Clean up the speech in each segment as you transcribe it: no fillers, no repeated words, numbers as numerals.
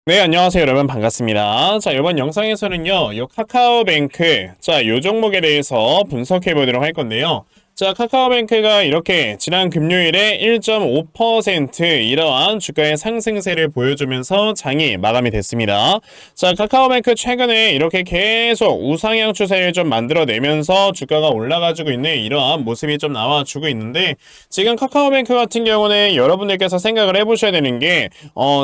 네, 안녕하세요, 여러분. 반갑습니다. 자, 이번 영상에서는요, 요 카카오뱅크, 자, 요 종목에 대해서 분석해 보도록 할 건데요. 자, 카카오뱅크가 이렇게 지난 금요일에 1.5% 이러한 주가의 상승세를 보여주면서 장이 마감이 됐습니다. 자, 카카오뱅크 최근에 이렇게 계속 우상향 추세를 좀 만들어내면서 주가가 올라가지고 있는 이러한 모습이 좀 나와주고 있는데, 지금 카카오뱅크 같은 경우는 여러분들께서 생각을 해보셔야 되는 게,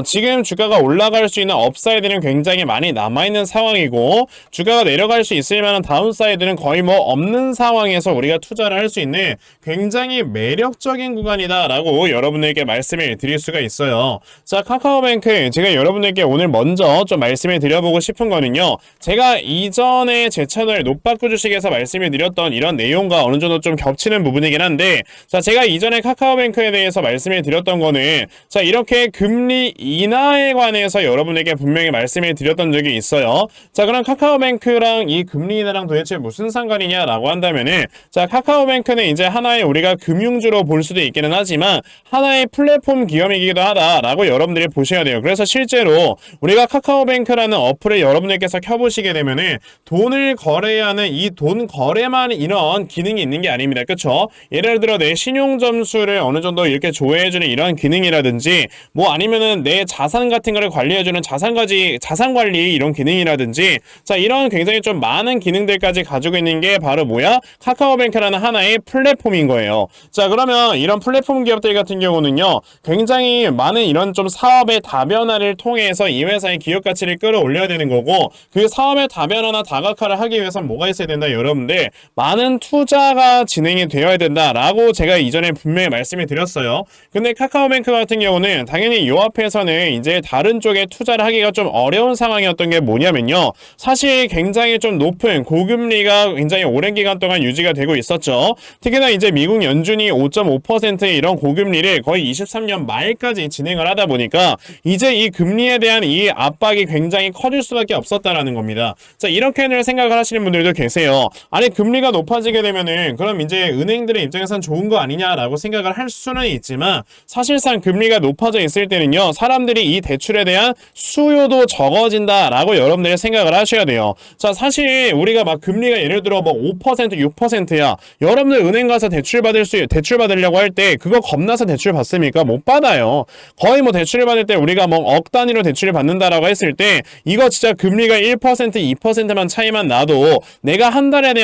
지금 주가가 올라갈 수 있는 업사이드는 굉장히 많이 남아있는 상황이고, 주가가 내려갈 수 있을 만한 다운사이드는 거의 뭐 없는 상황에서 우리가 투자를 할 수 있는 굉장히 매력적인 구간이다 라고 여러분들께 말씀을 드릴 수가 있어요. 자, 카카오뱅크 제가 여러분들께 오늘 먼저 좀 말씀을 드려보고 싶은 거는요, 제가 이전에 제 채널 노빠꾸 주식에서 말씀을 드렸던 이런 내용과 어느 정도 좀 겹치는 부분이긴 한데, 자, 제가 이전에 카카오뱅크에 대해서 말씀을 드렸던 거는, 자, 이렇게 금리 인하에 관해서 여러분에게 분명히 말씀을 드렸던 적이 있어요. 자, 그럼 카카오뱅크랑 이 금리 인하랑 도대체 무슨 상관이냐라고 한다면은, 자, 카카오뱅크는 이제 하나의 우리가 금융주로 볼 수도 있기는 하지만 하나의 플랫폼 기업이기도 하다라고 여러분들이 보셔야 돼요. 그래서 실제로 우리가 카카오뱅크라는 어플을 여러분들께서 켜보시게 되면은 돈을 거래하는 이 돈 거래만 이런 기능이 있는 게 아닙니다. 그쵸? 예를 들어 내 신용 점수를 어느 정도 이렇게 조회해주는 이런 기능이라든지, 뭐 아니면은 내 자산 같은 거를 관리해주는 자산 관리 이런 기능이라든지, 자, 이런 굉장히 좀 많은 기능들까지 가지고 있는 게 바로 뭐야? 카카오뱅크라는 하나의 플랫폼인 거예요. 자, 그러면 이런 플랫폼 기업들 같은 경우는요, 굉장히 많은 이런 좀 사업의 다변화를 통해서 이 회사의 기업 가치를 끌어올려야 되는 거고, 그 사업의 다변화나 다각화를 하기 위해서는 뭐가 있어야 된다, 여러분들? 많은 투자가 진행이 되어야 된다라고 제가 이전에 분명히 말씀을 드렸어요. 근데 카카오뱅크 같은 경우는 당연히 요 앞에서는 이제 다른 쪽에 투자를 하기가 좀 어려운 상황이었던 게 뭐냐면요, 사실 굉장히 좀 높은 고금리가 굉장히 오랜 기간 동안 유지가 되고 있었죠. 특히나 이제 미국 연준이 5.5%의 이런 고금리를 거의 23년 말까지 진행을 하다 보니까 이제 이 금리에 대한 이 압박이 굉장히 커질 수밖에 없었다라는 겁니다. 자, 이렇게는 생각을 하시는 분들도 계세요. 아니, 금리가 높아지게 되면은 그럼 이제 은행들의 입장에선 좋은 거 아니냐라고 생각을 할 수는 있지만, 사실상 금리가 높아져 있을 때는요, 사람들이 이 대출에 대한 수요도 적어진다라고 여러분들이 생각을 하셔야 돼요. 자, 사실 우리가 막 금리가 예를 들어 뭐 5%, 6%야. 여러분들 은행 가서 대출 받으려고 할 때 그거 겁나서 대출 받습니까? 못 받아요. 거의 뭐 대출을 받을 때 우리가 뭐 억 단위로 대출을 받는다라고 했을 때 이거 진짜 금리가 1%, 2%만 차이만 나도 내가 한 달에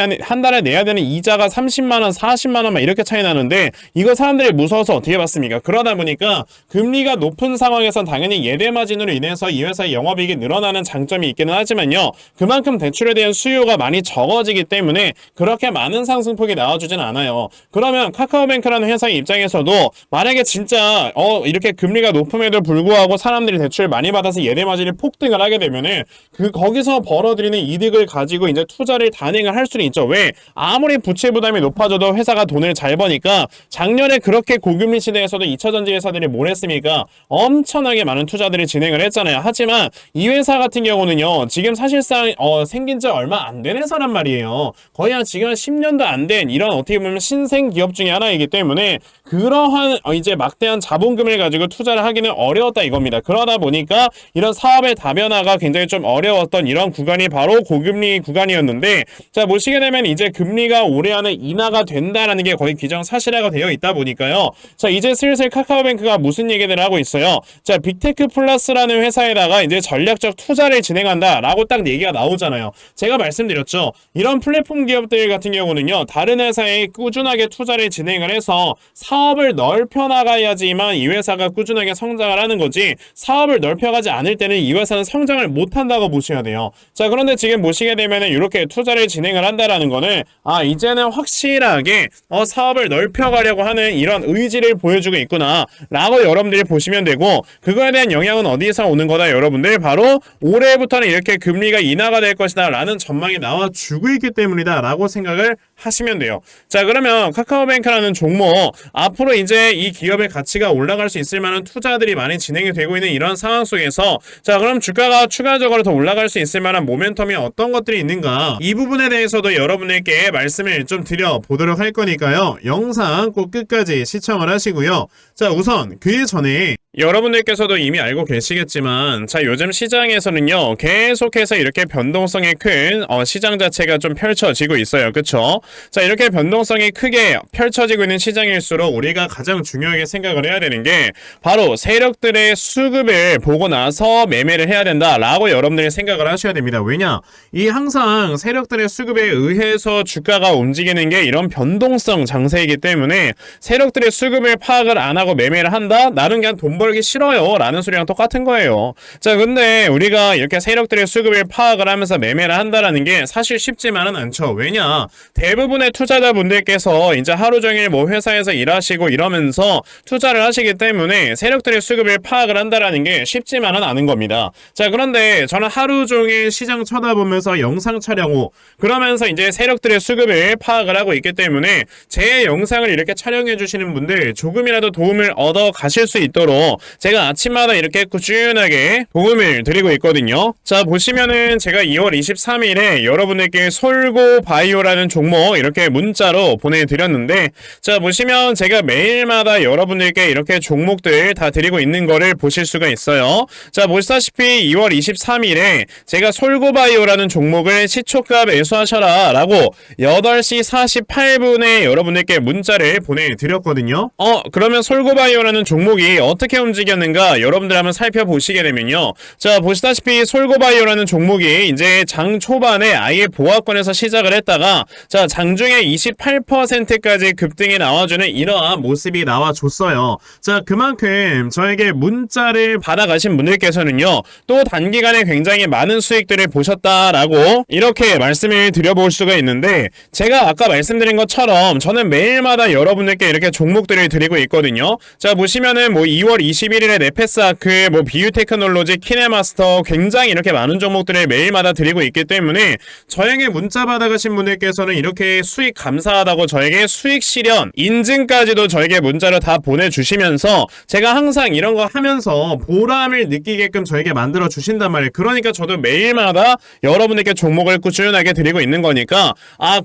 내야 되는 이자가 30만 원, 40만 원 막 이렇게 차이 나는데, 이거 사람들이 무서워서 어떻게 받습니까? 그러다 보니까 금리가 높은 상황에선 당연히 예대 마진으로 인해서 이 회사의 영업이익이 늘어나는 장점이 있기는 하지만요, 그만큼 대출에 대한 수요가 많이 적어지기 때문에 그렇게 많은 상승폭이 나와주진 않아요. 그러면 카카오뱅크라는 회사의 입장에서도 만약에 진짜 이렇게 금리가 높음에도 불구하고 사람들이 대출을 많이 받아서 예대 마진이 폭등을 하게 되면은 거기서 벌어들이는 이득을 가지고 이제 투자를 단행을 할 수는 있죠. 왜? 아무리 부채 부담이 높아져도 회사가 돈을 잘 버니까. 작년에 그렇게 고금리 시대에서도 2차전지 회사들이 뭘 했습니까? 엄청나게 많은 투자들이 진행을 했잖아요. 하지만 이 회사 같은 경우는요, 지금 사실상 생긴 지 얼마 안 된 회사란 말이에요. 거의 지금 10년도 안 된 이런 어떻게 보면 신생 기업 중에 하나이기 때문에 그러한 이제 막대한 자본금을 가지고 투자를 하기는 어려웠다 이겁니다. 그러다 보니까 이런 사업의 다변화가 굉장히 좀 어려웠던 이런 구간이 바로 고금리 구간이었는데, 자, 보시게 되면 이제 금리가 올해 안에 인하가 된다라는 게 거의 기정사실화가 되어 있다 보니까요. 자, 이제 슬슬 카카오뱅크가 무슨 얘기들을 하고 있어요. 자, 빅테크 플러스라는 회사에다가 이제 전략적 투자를 진행한다라고 딱 얘기가 나오잖아요. 제가 말씀드렸죠. 이런 플랫폼 기업들 같은 경우는요, 다른 회사에 꾸준하게 투자를 진행을 해서 사업을 넓혀 나가야지만 이 회사가 꾸준하게 성장을 하는 거지, 사업을 넓혀가지 않을 때는 이 회사는 성장을 못한다고 보셔야 돼요. 자, 그런데 지금 보시게 되면은 이렇게 투자를 진행을 한다라는 거는 이제는 확실하게 사업을 넓혀가려고 하는 이런 의지를 보여주고 있구나 라고 여러분들이 보시면 되고, 그거에 대한 영향은 어디서 오는 거다 여러분들? 바로 올해부터는 이렇게 금리가 인하가 될 것이다 라는 전망이 나와주고 있기 때문이다 라고 생각을 하시면 돼요. 자, 그러면 카카오뱅크라는 종목, 앞으로 이제 이 기업의 가치가 올라갈 수 있을 만한 투자들이 많이 진행이 되고 있는 이런 상황 속에서, 자, 그럼 주가가 추가적으로 더 올라갈 수 있을 만한 모멘텀이 어떤 것들이 있는가, 이 부분에 대해서도 여러분에게 말씀을 좀 드려보도록 할 거니까요, 영상 꼭 끝까지 시청을 하시고요. 자, 우선 그 전에 여러분들께서도 이미 알고 계시겠지만 자 요즘 시장에서는요 계속해서 이렇게 변동성이 큰 시장 자체가 좀 펼쳐지고 있어요. 그쵸? 자 이렇게 변동성이 크게 펼쳐지고 있는 시장일수록 우리가 가장 중요하게 생각을 해야 되는 게 바로 세력들의 수급을 보고 나서 매매를 해야 된다라고 여러분들이 생각을 하셔야 됩니다. 왜냐? 이 항상 세력들의 수급에 의해서 주가가 움직이는 게 이런 변동성 장세이기 때문에 세력들의 수급을 파악을 안 하고 매매를 한다? 나는 그냥 돈 벌기 싫어요 라는 소리랑 똑같은 거예요. 자 근데 우리가 이렇게 세력들의 수급을 파악을 하면서 매매를 한다라는 게 사실 쉽지만은 않죠. 왜냐 대부분의 투자자분들께서 이제 하루 종일 뭐 회사에서 일하시고 이러면서 투자를 하시기 때문에 세력들의 수급을 파악을 한다라는 게 쉽지만은 않은 겁니다. 자 그런데 저는 하루 종일 시장 쳐다보면서 영상 촬영 후 그러면서 이제 세력들의 수급을 파악을 하고 있기 때문에 제 영상을 이렇게 촬영해 주시는 분들 조금이라도 도움을 얻어 가실 수 있도록 제가 아침마다 이렇게 꾸준하게 도움을 드리고 있거든요. 자 보시면은 제가 2월 23일에 여러분들께 솔고바이오라는 종목 이렇게 문자로 보내드렸는데 자 보시면 제가 매일마다 여러분들께 이렇게 종목들 다 드리고 있는 거를 보실 수가 있어요. 자 보시다시피 2월 23일에 제가 솔고바이오라는 종목을 시초가 매수하셔라 라고 8시 48분에 여러분들께 문자를 보내드렸거든요. 그러면 솔고바이오라는 종목이 어떻게 움직였는가 여러분들 한번 살펴보시게 되면요. 자 보시다시피 솔고바이오라는 종목이 이제 장 초반에 아예 보합권에서 시작을 했다가 자 장중에 28%까지 급등이 나와주는 이러한 모습이 나와줬어요. 자 그만큼 저에게 문자를 받아가신 분들께서는요 또 단기간에 굉장히 많은 수익들을 보셨다라고 이렇게 말씀을 드려볼 수가 있는데 제가 아까 말씀드린 것처럼 저는 매일마다 여러분들께 이렇게 종목들을 드리고 있거든요. 자 보시면은 뭐 2월 21일에 네페스아크, 뭐 비유테크놀로지, 키네마스터 굉장히 이렇게 많은 종목들을 매일마다 드리고 있기 때문에 저에게 문자 받아가신 분들께서는 이렇게 수익 감사하다고 저에게 수익 실현 인증까지도 저에게 문자로 다 보내주시면서 제가 항상 이런 거 하면서 보람을 느끼게끔 저에게 만들어 주신단 말이에요. 그러니까 저도 매일마다 여러분들께 종목을 꾸준하게 드리고 있는 거니까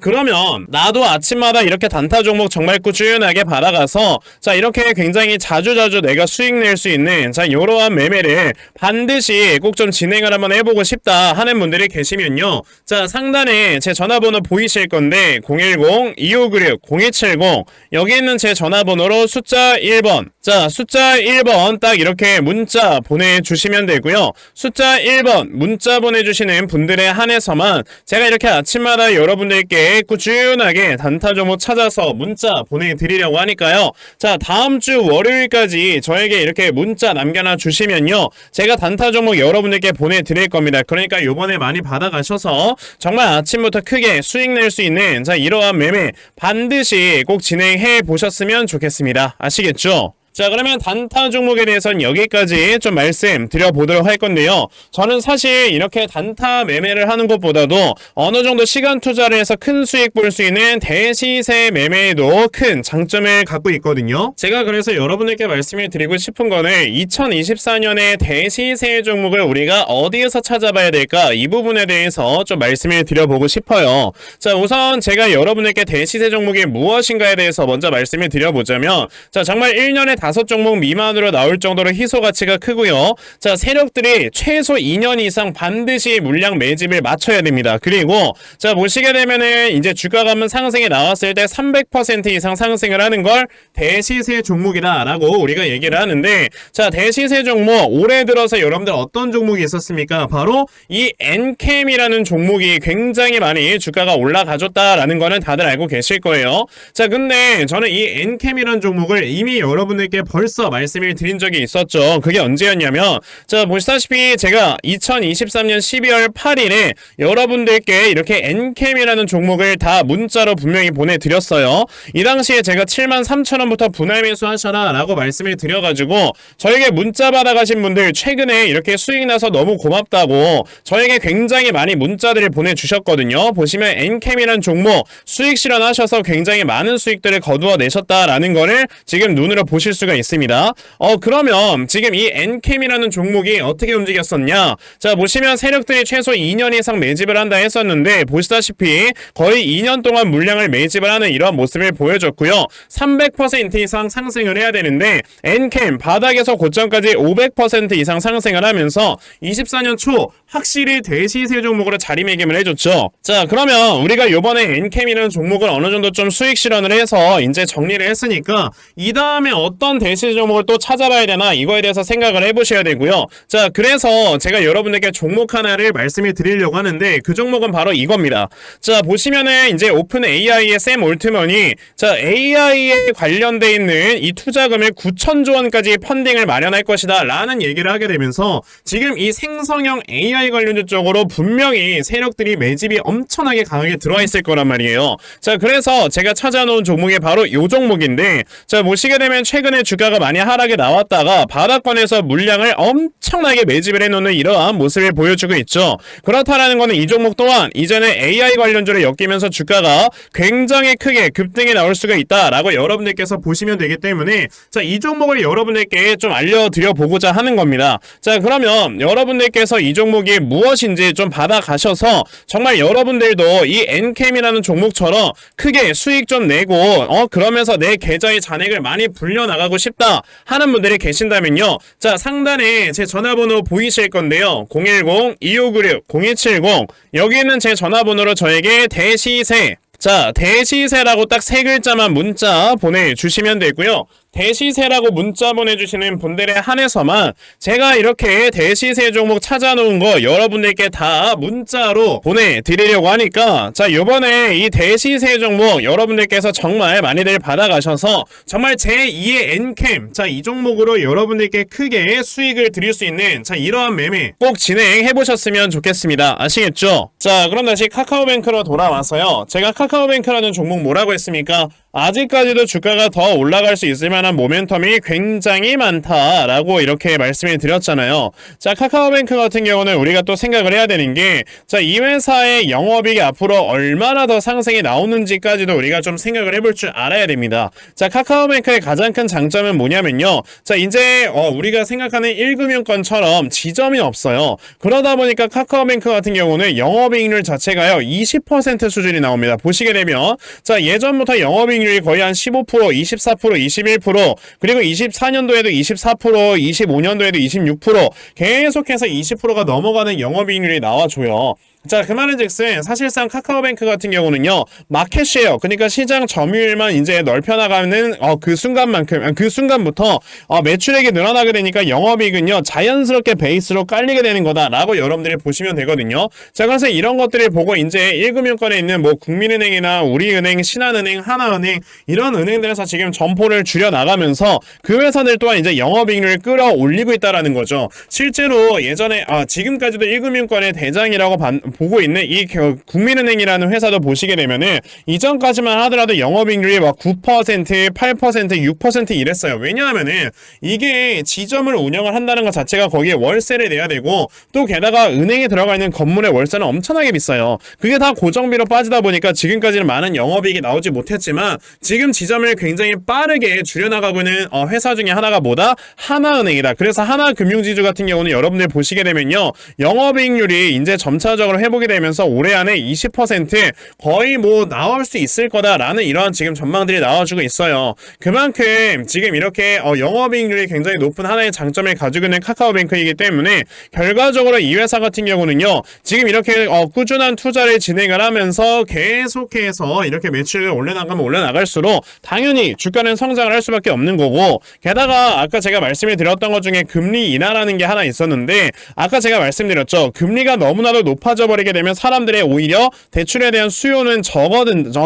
그러면 나도 아침마다 이렇게 단타 종목 정말 꾸준하게 받아가서 자 이렇게 굉장히 자주자주 내가 수익 낼 수 있는 자 이러한 매매를 반드시 꼭 좀 진행을 한번 해보고 싶다 하는 분들이 계시면요. 자 상단에 제 전화번호 보이실 건데 010-2596-0270 여기 있는 제 전화번호로 숫자 1번 자 숫자 1번 딱 이렇게 문자 보내주시면 되고요. 숫자 1번 문자 보내주시는 분들에 한해서만 제가 이렇게 아침마다 여러분들께 꾸준하게 단타 종목 찾아서 문자 보내드리려고 하니까요. 자 다음주 월요일까지 저에게 이렇게 문자 남겨놔 주시면요 제가 단타 종목 여러분들께 보내드릴 겁니다. 그러니까 요번에 많이 받아가셔서 정말 아침부터 크게 수익 낼 수 있는 자 이러한 매매 반드시 꼭 진행해 보셨으면 좋겠습니다. 아시겠죠? 자 그러면 단타 종목에 대해서는 여기까지 좀 말씀드려보도록 할 건데요. 저는 사실 이렇게 단타 매매를 하는 것보다도 어느 정도 시간 투자를 해서 큰 수익 볼 수 있는 대시세 매매에도 큰 장점을 갖고 있거든요. 제가 그래서 여러분들께 말씀을 드리고 싶은 거는 2024년에 대시세 종목을 우리가 어디에서 찾아봐야 될까 이 부분에 대해서 좀 말씀을 드려보고 싶어요. 자 우선 제가 여러분들께 대시세 종목이 무엇인가에 대해서 먼저 말씀을 드려보자면 자 정말 1년에 5종목 미만으로 나올 정도로 희소 가치가 크고요. 자 세력들이 최소 2년 이상 반드시 물량 매집을 맞춰야 됩니다. 그리고 자 보시게 되면은 이제 주가가 한번 상승이 나왔을 때 300% 이상 상승을 하는 걸 대시세 종목이다라고 우리가 얘기를 하는데 자 대시세 종목 올해 들어서 여러분들 어떤 종목이 있었습니까? 바로 이 엔캠이라는 종목이 굉장히 많이 주가가 올라가줬다라는 거는 다들 알고 계실 거예요. 자 근데 저는 이 엔캠이라는 종목을 이미 여러분들께 벌써 말씀을 드린 적이 있었죠. 그게 언제였냐면 자 보시다시피 제가 2023년 12월 8일에 여러분들께 이렇게 엔캠이라는 종목을 다 문자로 분명히 보내드렸어요. 이 당시에 제가 73,000원부터 분할 매수하셔라 라고 말씀을 드려가지고 저에게 문자 받아가신 분들 최근에 이렇게 수익 나서 너무 고맙다고 저에게 굉장히 많이 문자들을 보내주셨거든요. 보시면 엔캠이라는 종목 수익 실현하셔서 굉장히 많은 수익들을 거두어 내셨다라는 거를 지금 눈으로 보실 수 수가 있습니다. 그러면 지금 이 엔캠이라는 종목이 어떻게 움직였었냐? 자, 보시면 세력들이 최소 2년 이상 매집을 한다 했었는데 보시다시피 거의 2년 동안 물량을 매집을 하는 이런 모습을 보여줬고요. 300% 이상 상승을 해야 되는데 엔캠 바닥에서 고점까지 500% 이상 상승을 하면서 24년 초 확실히 대시세 종목으로 자리매김을 해줬죠. 자, 그러면 우리가 요번에 엔캠이라는 종목을 어느 정도 좀 수익 실현을 해서 이제 정리를 했으니까 이 다음에 어떤 대시세 종목을 또 찾아봐야 되나 이거에 대해서 생각을 해보셔야 되고요. 자, 그래서 제가 여러분들께 종목 하나를 말씀을 드리려고 하는데 그 종목은 바로 이겁니다. 자, 보시면은 이제 오픈 AI의 샘 올트먼이 자, AI에 관련돼 있는 이 투자금을 9천조 원까지 펀딩을 마련할 것이다 라는 얘기를 하게 되면서 지금 이 생성형 AI 관련주 쪽으로 분명히 세력들이 매집이 엄청나게 강하게 들어와 있을 거란 말이에요. 자, 그래서 제가 찾아놓은 종목이 바로 이 종목인데 자, 보시게 되면 최근에 주가가 많이 하락에 나왔다가 바닥권에서 물량을 엄청나게 매집을 해놓는 이러한 모습을 보여주고 있죠. 그렇다라는 거는 이 종목 또한 이전에 AI 관련주를 엮이면서 주가가 굉장히 크게 급등이 나올 수가 있다라고 여러분들께서 보시면 되기 때문에 자, 이 종목을 여러분들께 좀 알려드려 보고자 하는 겁니다. 자, 그러면 여러분들께서 이 종목이 무엇인지 좀 받아가셔서 정말 여러분들도 이 엔캠이라는 종목처럼 크게 수익 좀 내고 그러면서 내 계좌의 잔액을 많이 불려나가고 싶다 하는 분들이 계신다면요. 자, 상단에 제 전화번호 보이실 건데요. 010-2596-0270 여기 있는 제 전화번호로 저에게 대시세 자, 대시세라고 딱 세 글자만 문자 보내주시면 되고요. 대시세라고 문자 보내주시는 분들에 한해서만 제가 이렇게 대시세 종목 찾아놓은 거 여러분들께 다 문자로 보내드리려고 하니까 자, 요번에 이 대시세 종목 여러분들께서 정말 많이들 받아가셔서 정말 제2의 엔캠 자, 이 종목으로 여러분들께 크게 수익을 드릴 수 있는 자, 이러한 매매 꼭 진행해보셨으면 좋겠습니다. 아시겠죠? 자, 그럼 다시 카카오뱅크로 돌아와서요. 제가 카카오뱅크라는 종목 뭐라고 했습니까? 아직까지도 주가가 더 올라갈 수 있을 만한 모멘텀이 굉장히 많다라고 이렇게 말씀을 드렸잖아요. 자, 카카오뱅크 같은 경우는 우리가 또 생각을 해야 되는 게 자, 이 회사의 영업이익이 앞으로 얼마나 더 상승이 나오는지까지도 우리가 좀 생각을 해볼 줄 알아야 됩니다. 자, 카카오뱅크의 가장 큰 장점은 뭐냐면요. 자, 이제 우리가 생각하는 1금융권처럼 지점이 없어요. 그러다 보니까 카카오뱅크 같은 경우는 영업이익률 자체가요 20% 수준이 나옵니다. 보시게 되면 자, 예전부터 영업이익률 거의 한 15%, 24%, 21% 그리고 24년도에도 24%, 25년도에도 26% 계속해서 20%가 넘어가는 영업이익률이 나와줘요. 자, 그 말은즉슨 사실상 카카오뱅크 같은 경우는요 마켓쉐어 그러니까 시장 점유율만 이제 넓혀나가는 그 순간만큼 그 순간부터 매출액이 늘어나게 되니까 영업이익은요 자연스럽게 베이스로 깔리게 되는 거다라고 여러분들이 보시면 되거든요. 자, 그래서 이런 것들을 보고 이제 1금융권에 있는 뭐 국민은행이나 우리은행, 신한은행, 하나은행 이런 은행들에서 지금 점포를 줄여 나가면서 그 회사들 또한 이제 영업이익률을 끌어올리고 있다라는 거죠. 실제로 예전에 지금까지도 1금융권의 대장이라고 보고 있는 이 국민은행이라는 회사도 보시게 되면은 이전까지만 하더라도 영업이익률이 막 9%, 8%, 6% 이랬어요. 왜냐하면은 이게 지점을 운영을 한다는 것 자체가 거기에 월세를 내야 되고 또 게다가 은행에 들어가 있는 건물의 월세는 엄청나게 비싸요. 그게 다 고정비로 빠지다 보니까 지금까지는 많은 영업이익이 나오지 못했지만 지금 지점을 굉장히 빠르게 줄여나가고 있는 회사 중에 하나가 뭐다? 하나은행이다. 그래서 하나금융지주 같은 경우는 여러분들 보시게 되면요 영업이익률이 이제 점차적으로 해보게 되면서 올해 안에 20% 거의 뭐 나올 수 있을 거다라는 이러한 지금 전망들이 나와주고 있어요. 그만큼 지금 이렇게 영업이익률이 굉장히 높은 하나의 장점을 가지고 있는 카카오뱅크이기 때문에 결과적으로 이 회사 같은 경우는요 지금 이렇게 꾸준한 투자를 진행을 하면서 계속해서 이렇게 매출을 올려나가면 올려나갈수록 당연히 주가는 성장을 할 수밖에 없는 거고 게다가 아까 제가 말씀을 드렸던 것 중에 금리 인하라는 게 하나 있었는데 아까 제가 말씀드렸죠. 금리가 너무나도 높아져 버리게 되면 사람들의 오히려 대출에 대한 수요는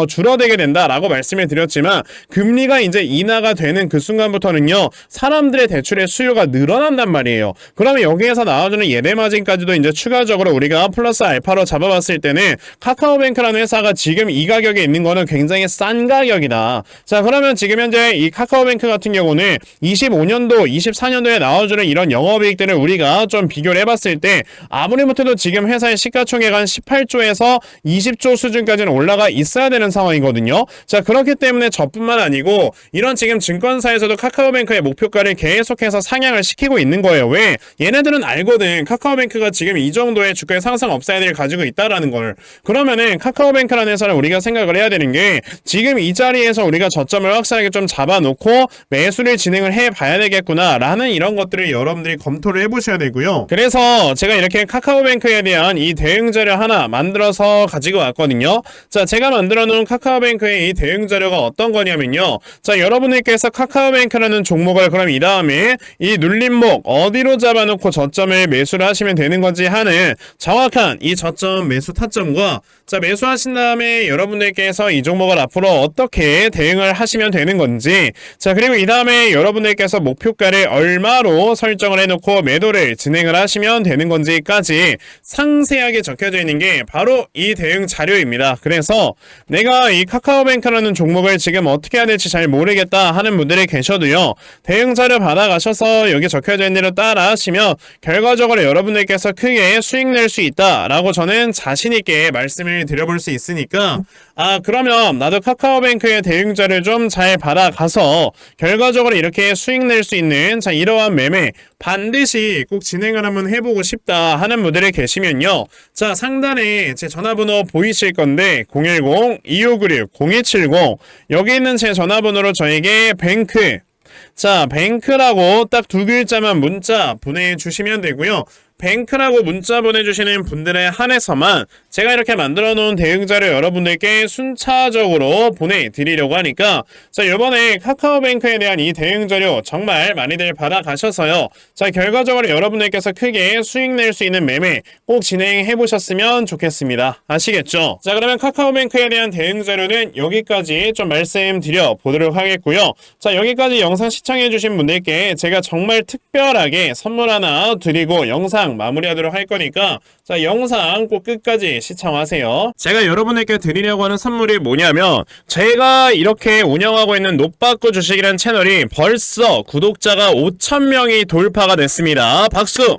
줄어들게 된다라고 말씀을 드렸지만 금리가 이제 인하가 되는 그 순간부터는요 사람들의 대출의 수요가 늘어난단 말이에요. 그러면 여기에서 나와주는 예대마진까지도 이제 추가적으로 우리가 플러스 알파로 잡아봤을 때는 카카오뱅크라는 회사가 지금 이 가격에 있는 거는 굉장히 싼 가격 가격이다. 자, 그러면 지금 현재 이 카카오뱅크 같은 경우는 25년도, 24년도에 나와주는 이런 영업이익들을 우리가 좀 비교를 해봤을 때 아무리 못해도 지금 회사의 시가총액 한 18조에서 20조 수준까지는 올라가 있어야 되는 상황이거든요. 자, 그렇기 때문에 저뿐만 아니고 이런 지금 증권사에서도 카카오뱅크의 목표가를 계속해서 상향을 시키고 있는 거예요. 왜? 얘네들은 알거든. 카카오뱅크가 지금 이 정도의 주가의 상승 업사이드를 가지고 있다라는 걸. 그러면은 카카오뱅크라는 회사를 우리가 생각을 해야 되는 게 지금 이 자리에서 우리가 저점을 확실하게 좀 잡아놓고 매수를 진행을 해봐야 되겠구나 라는 이런 것들을 여러분들이 검토를 해보셔야 되고요. 그래서 제가 이렇게 카카오뱅크에 대한 이 대응 자료 하나 만들어서 가지고 왔거든요. 자, 제가 만들어 놓은 카카오뱅크의 이 대응 자료가 어떤 거냐면요. 자, 여러분들께서 카카오뱅크라는 종목을 그럼 이 다음에 이 눌림목 어디로 잡아놓고 저점을 매수를 하시면 되는 건지 하는 정확한 이 저점 매수 타점과 자, 매수하신 다음에 여러분들께서 이 종목을 앞으로 어떻게 대응을 하시면 되는 건지 자, 그리고 이 다음에 여러분들께서 목표가를 얼마로 설정을 해놓고 매도를 진행을 하시면 되는 건지까지 상세하게 적혀져 있는 게 바로 이 대응 자료입니다. 그래서 내가 이 카카오뱅크라는 종목을 지금 어떻게 해야 될지 잘 모르겠다 하는 분들이 계셔도요. 대응 자료 받아가셔서 여기 적혀져 있는 대로 따라 하시면 결과적으로 여러분들께서 크게 수익 낼 수 있다라고 저는 자신있게 말씀을 드려볼 수 있으니까 그러면 나도 카카오뱅크의 대응 자료를 좀 잘 받아가서 결과적으로 이렇게 수익 낼 수 있는 자, 이러한 매매 반드시 꼭 진행을 한번 해보고 싶다 하는 분들이 계시면요. 자, 상단에 제 전화번호 보이실 건데 010-2596-0270 여기 있는 제 전화번호로 저에게 뱅크 자, 뱅크라고 딱 두 글자만 문자 보내주시면 되고요. 뱅크라고 문자 보내주시는 분들에 한해서만 제가 이렇게 만들어 놓은 대응자료 여러분들께 순차적으로 보내드리려고 하니까 자, 이번에 카카오뱅크에 대한 이 대응자료 정말 많이들 받아가셔서요. 자, 결과적으로 여러분들께서 크게 수익 낼 수 있는 매매 꼭 진행해 보셨으면 좋겠습니다. 아시겠죠? 자, 그러면 카카오뱅크에 대한 대응자료는 여기까지 좀 말씀드려 보도록 하겠고요. 자, 여기까지 영상 시청해 주신 분들께 제가 정말 특별하게 선물 하나 드리고 영상 마무리하도록 할 거니까 자, 영상 꼭 끝까지 시청하세요. 제가 여러분에게 드리려고 하는 선물이 뭐냐면 제가 이렇게 운영하고 있는 노빠꾸 주식이라는 채널이 벌써 구독자가 5,000명이 돌파가 됐습니다. 박수!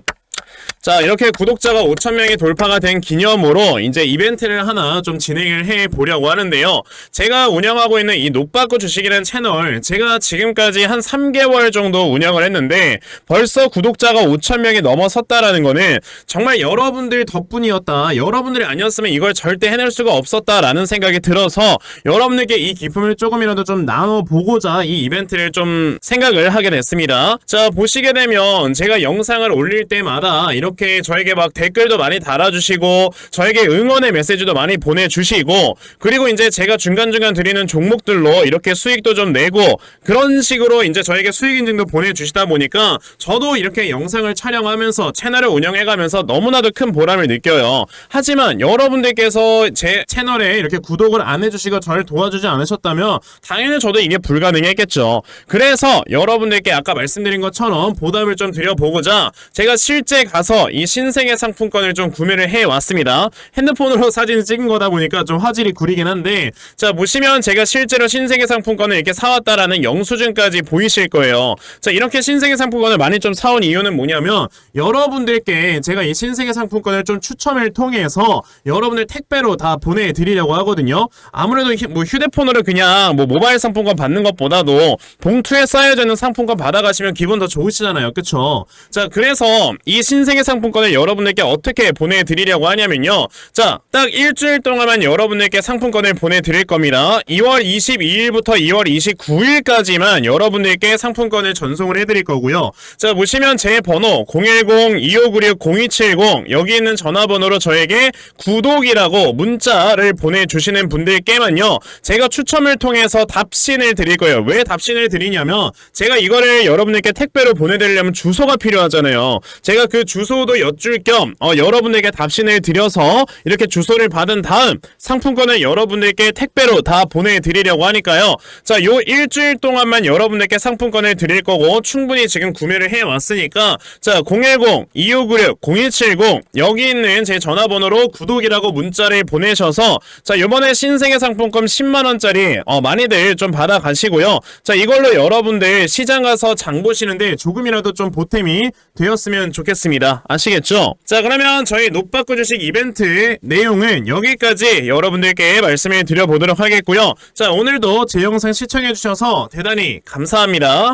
자, 이렇게 구독자가 5,000명이 돌파가 된 기념으로 이제 이벤트를 하나 좀 진행을 해 보려고 하는데요. 제가 운영하고 있는 이 노빠꾸 주식이라는 채널 제가 지금까지 한 3개월 정도 운영을 했는데 벌써 구독자가 5,000명이 넘어섰다라는 거는 정말 여러분들 덕분이었다. 여러분들이 아니었으면 이걸 절대 해낼 수가 없었다라는 생각이 들어서 여러분들께 이 기쁨을 조금이라도 좀 나눠보고자 이 이벤트를 좀 생각을 하게 됐습니다. 자, 보시게 되면 제가 영상을 올릴 때마다 이렇게 저에게 막 댓글도 많이 달아주시고 저에게 응원의 메시지도 많이 보내주시고 그리고 이제 제가 중간중간 드리는 종목들로 이렇게 수익도 좀 내고 그런 식으로 이제 저에게 수익 인증도 보내주시다 보니까 저도 이렇게 영상을 촬영하면서 채널을 운영해가면서 너무나도 큰 보람을 느껴요. 하지만 여러분들께서 제 채널에 이렇게 구독을 안 해주시고 저를 도와주지 않으셨다면 당연히 저도 이게 불가능했겠죠. 그래서 여러분들께 아까 말씀드린 것처럼 보답을 좀 드려보고자 제가 실제 가서 이 신세계 상품권을 좀 구매를 해왔습니다. 핸드폰으로 사진을 찍은 거다 보니까 좀 화질이 구리긴 한데 자, 보시면 제가 실제로 신세계 상품권을 이렇게 사왔다라는 영수증까지 보이실 거예요. 자, 이렇게 신세계 상품권을 많이 좀 사온 이유는 뭐냐면 여러분들께 제가 이 신세계 상품권을 좀 추첨을 통해서 여러분들 택배로 다 보내드리려고 하거든요. 아무래도 뭐 휴대폰으로 그냥 뭐 모바일 상품권 받는 것보다도 봉투에 쌓여져 있는 상품권 받아가시면 기분 더 좋으시잖아요. 그쵸? 자, 그래서 이 신세계 상품권을 여러분들께 어떻게 보내드리려고 하냐면요. 자, 딱 일주일 동안만 여러분들께 상품권을 보내드릴 겁니다. 2월 22일부터 2월 29일까지만 여러분들께 상품권을 전송을 해드릴 거고요. 자, 보시면 제 번호 010-2596-0270 여기 있는 전화번호로 저에게 구독이라고 문자를 보내주시는 분들께만요. 제가 추첨을 통해서 답신을 드릴 거예요. 왜 답신을 드리냐면 제가 이거를 여러분들께 택배로 보내드리려면 주소가 필요하잖아요. 제가 그 주소 주소도 여쭐 겸 여러분에게 답신을 드려서 이렇게 주소를 받은 다음 상품권을 여러분들께 택배로 다 보내드리려고 하니까요. 자, 요 일주일 동안만 여러분들께 상품권을 드릴 거고 충분히 지금 구매를 해왔으니까 자, 010-2596-0170 여기 있는 제 전화번호로 구독이라고 문자를 보내셔서 자, 요번에 신세계 상품권 10만원짜리 많이들 좀 받아가시고요. 자, 이걸로 여러분들 시장 가서 장 보시는데 조금이라도 좀 보탬이 되었으면 좋겠습니다. 아시겠죠? 자, 그러면 저희 노빠꾸 주식 이벤트 내용은 여기까지 여러분들께 말씀을 드려보도록 하겠고요. 자, 오늘도 제 영상 시청해주셔서 대단히 감사합니다.